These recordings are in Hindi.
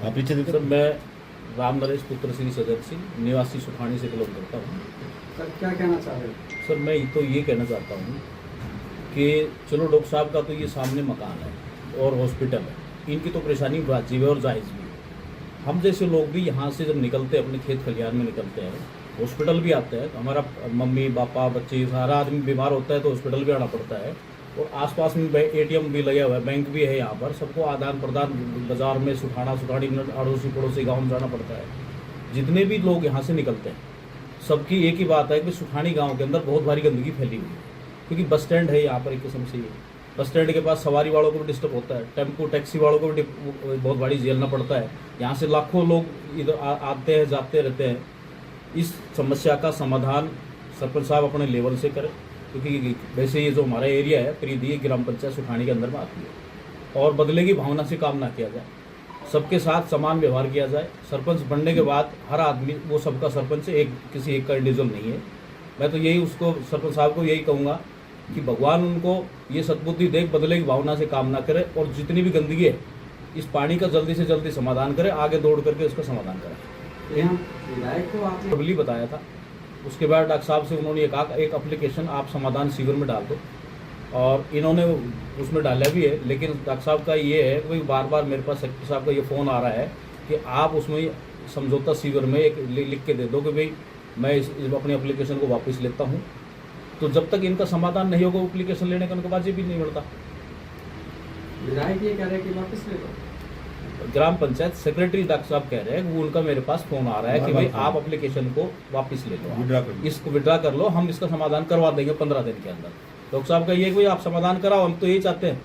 परिचय सर मैं राम नरेश पुत्र श्री सजग सिंह निवासी सुखानी से बिलोंग करता हूँ। सर क्या कहना चाह रहे हैं? सर मैं तो ये कहना चाहता हूँ कि चलो डॉक्टर साहब का तो ये सामने मकान है और हॉस्पिटल है, इनकी तो परेशानी वाजिब है और जायज़ भी है। हम जैसे लोग भी यहाँ से जब निकलते हैं, अपने खेत खलिहान में निकलते हैं, हॉस्पिटल भी आते हैं, तो हमारा मम्मी पापा बच्चे सारा आदमी बीमार होता है तो हॉस्पिटल भी आना पड़ता है। और आसपास में ATM भी लगा हुआ है, बैंक भी है यहाँ पर, सबको आदान प्रदान बाजार में सुखाना सुखाड़ी अड़ोसी पड़ोसी गाँव में जाना पड़ता है। जितने भी लोग यहाँ से निकलते हैं सबकी एक ही बात है कि सुखानी गांव के अंदर बहुत भारी गंदगी फैली हुई है, क्योंकि बस स्टैंड है यहाँ पर एक किस्म से। बस स्टैंड के पास सवारी वालों को भी डिस्टर्ब होता है, टेम्पो टैक्सी वालों को भी बहुत भारी झेलना पड़ता है। यहाँ से लाखों लोग इधर आते हैं जाते रहते हैं। इस समस्या का समाधान सरपंच साहब अपने लेवल से करें, क्योंकि वैसे ये जो हमारा एरिया है परिधि ग्राम पंचायत सुखानी के अंदर में आती है, और बदले की भावना से काम ना किया जाए, सबके साथ समान व्यवहार किया जाए। सरपंच बनने के बाद हर आदमी वो सबका सरपंच है, किसी एक का इंडिविजुअल नहीं है। मैं तो यही उसको सरपंच साहब को यही कहूँगा कि भगवान उनको ये सद्बुद्धि देख, बदले की भावना से काम ना करे, और जितनी भी गंदगी है इस पानी का जल्दी से जल्दी समाधान करे, आगे दौड़ करके उसका समाधान करें। विधायक को आपने बताया था, उसके बाद डॉक्टर साहब से उन्होंने कहा एक एप्लीकेशन आप समाधान शिविर में डाल दो, और इन्होंने उसमें डाला भी है। लेकिन डॉक्टर साहब का ये है कि बार बार मेरे पास सेक्रेटरी साहब का ये फ़ोन आ रहा है कि आप उसमें समझौता शिविर में एक लिख के दे दो कि भाई मैं इस अपनी एप्लीकेशन को वापस लेता हूँ। तो जब तक इनका समाधान नहीं होगा एप्लीकेशन लेने का उनका वाजिब भी नहीं मिलता। विधायक ये कह रहे हैं कि वापस ले लो। ग्राम पंचायत सेक्रेटरी डॉक्टर साहब कह रहे हैं, वो उनका मेरे पास फ़ोन आ रहा है कि भाई आप एप्लीकेशन को वापस ले लो, इसको विड्रा कर लो, हम इसका समाधान करवा देंगे 15 दिन के अंदर। डॉक्टर साहब का ये कि आप समाधान कराओ, हम तो यही चाहते हैं।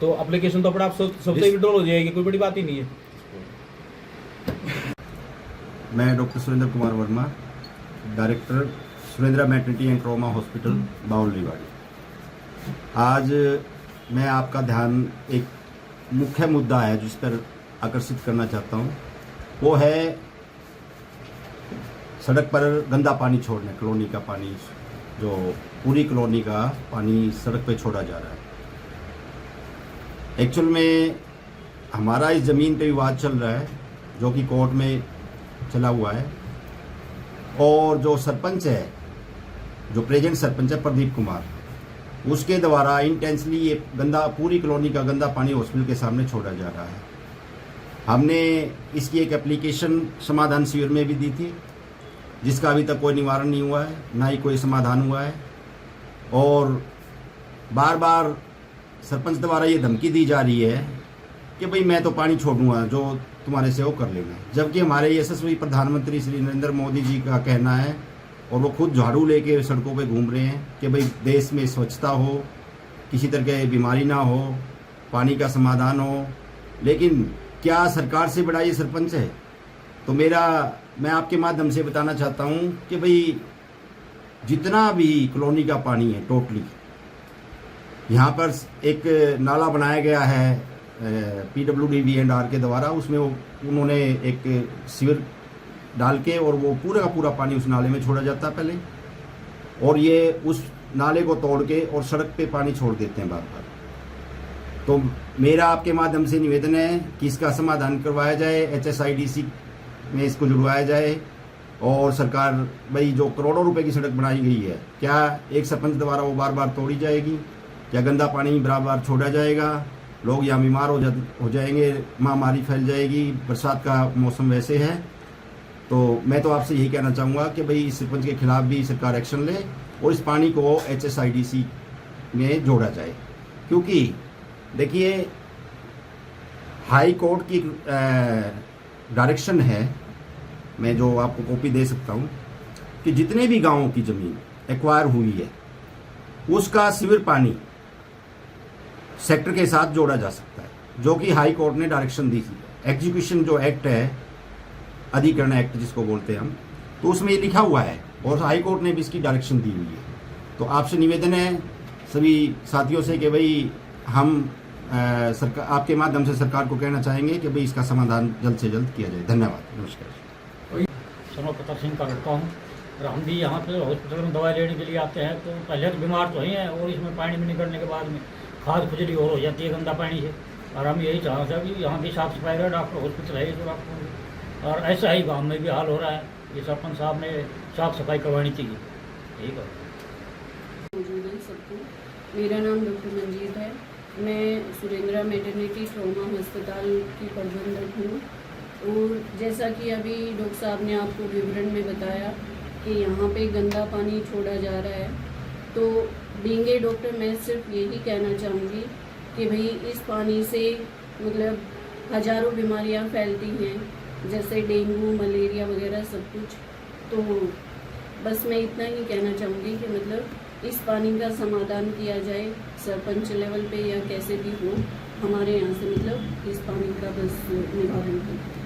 तो एप्लीकेशन तो अपने आप सबसे विड्रॉल हो जाएगी, कोई बड़ी बात ही नहीं है। मैं doctor Surendra Kumar Verma, director Surendra maternity and trauma hospital Bawal Rewari. आज मैं आपका ध्यान एक मुख्य मुद्दा है जिस पर आकर्षित करना चाहता हूँ, वो है सड़क पर गंदा पानी छोड़ने, कॉलोनी का पानी, जो पूरी कॉलोनी का पानी सड़क पे छोड़ा जा रहा है। एक्चुअल में हमारा इस ज़मीन पे विवाद चल रहा है जो कि कोर्ट में चला हुआ है, और जो सरपंच है, जो प्रेजेंट सरपंच है प्रदीप कुमार, उसके द्वारा इंटेंसली ये गंदा पूरी कॉलोनी का गंदा पानी हॉस्पिटल के सामने छोड़ा जा रहा है। हमने इसकी एक एप्लीकेशन समाधान शिविर में भी दी थी, जिसका अभी तक कोई निवारण नहीं हुआ है, ना ही कोई समाधान हुआ है। और बार बार सरपंच द्वारा ये धमकी दी जा रही है कि भाई मैं तो पानी छोड़ूंगा, जो तुम्हारे से वो कर लेना। जबकि हमारे यशस्वी प्रधानमंत्री श्री नरेंद्र मोदी जी का कहना है, और वो खुद झाड़ू लेके सड़कों पे घूम रहे हैं कि भाई देश में स्वच्छता हो, किसी तरह की बीमारी ना हो, पानी का समाधान हो। लेकिन क्या सरकार से बड़ा ये सरपंच है? तो मैं आपके माध्यम से बताना चाहता हूँ कि भाई जितना भी कॉलोनी का पानी है टोटली, यहाँ पर एक नाला बनाया गया है PWD-V&R के द्वारा, उसमें उन्होंने एक शिविर डाल के, और वो पूरा का पूरा पानी उस नाले में छोड़ा जाता है पहले, और ये उस नाले को तोड़ के और सड़क पे पानी छोड़ देते हैं बार बार। तो मेरा आपके माध्यम से निवेदन है कि इसका समाधान करवाया जाए, HSIDC में इसको जुड़वाया जाए, और सरकार भाई जो करोड़ों रुपए की सड़क बनाई गई है, क्या एक सरपंच द्वारा वो बार बार तोड़ी जाएगी? क्या गंदा पानी बार छोड़ा जाएगा? लोग यहाँ बीमार हो जाएंगे, महामारी फैल जाएगी, बरसात का मौसम वैसे है। तो मैं तो आपसे यही कहना चाहूँगा कि भाई इस सरपंच के खिलाफ भी सरकार एक्शन ले, और इस पानी को HSIDC में जोड़ा जाए। क्योंकि देखिए हाई कोर्ट की डायरेक्शन है, मैं जो आपको कॉपी दे सकता हूँ, कि जितने भी गांवों की ज़मीन एक्वायर हुई है उसका सीवर पानी सेक्टर के साथ जोड़ा जा सकता है, जो कि हाई कोर्ट ने डायरेक्शन दी थी। एग्जीक्यूशन जो एक्ट है, अधिकरण एक्ट जिसको बोलते हैं हम, तो उसमें ये लिखा हुआ है, और हाई कोर्ट ने भी इसकी डायरेक्शन दी हुई है। तो आपसे निवेदन है सभी साथियों से कि भाई हम सरकार आपके माध्यम से सरकार को कहना चाहेंगे कि भाई इसका समाधान जल्द से जल्द किया जाए। धन्यवाद, नमस्कार। सनो प्रताप सिंह का लड़का हूँ, और हम भी यहाँ पे हॉस्पिटल में दवाई लेने के लिए आते हैं। तो पहले तो बीमार तो ही हैं, और इसमें पानी में निकलने के बाद में खाद खुजली और हो जाती है गंदा पानी से। और हम यही चाहते हैं कि यहाँ भी साफ सफाई रहे, डॉक्टर हॉस्पिटल है तो डॉक्टर, और ऐसा ही गाँव में भी हाल हो रहा है। ये सरपंच साहब ने साफ सफाई करवानी चाहिए। ठीक है, मौजूद है सबको। मेरा नाम डॉक्टर मंजीत है। मैं सुरेंद्रा मैटरनिटी ट्रॉमा अस्पताल की प्रबंधक हूँ। और जैसा कि अभी डॉक्टर साहब ने आपको विवरण में बताया कि यहाँ पे गंदा पानी छोड़ा जा रहा है, तो बीइंग ए डॉक्टर मैं सिर्फ यही कहना चाहूँगी कि भाई इस पानी से मतलब हज़ारों बीमारियाँ फैलती हैं, जैसे डेंगू, मलेरिया वगैरह सब कुछ। तो बस मैं इतना ही कहना चाहूँगी कि मतलब इस पानी का समाधान किया जाए सरपंच लेवल पे या कैसे भी हो, हमारे यहाँ से मतलब इस पानी का बस निवारण करें।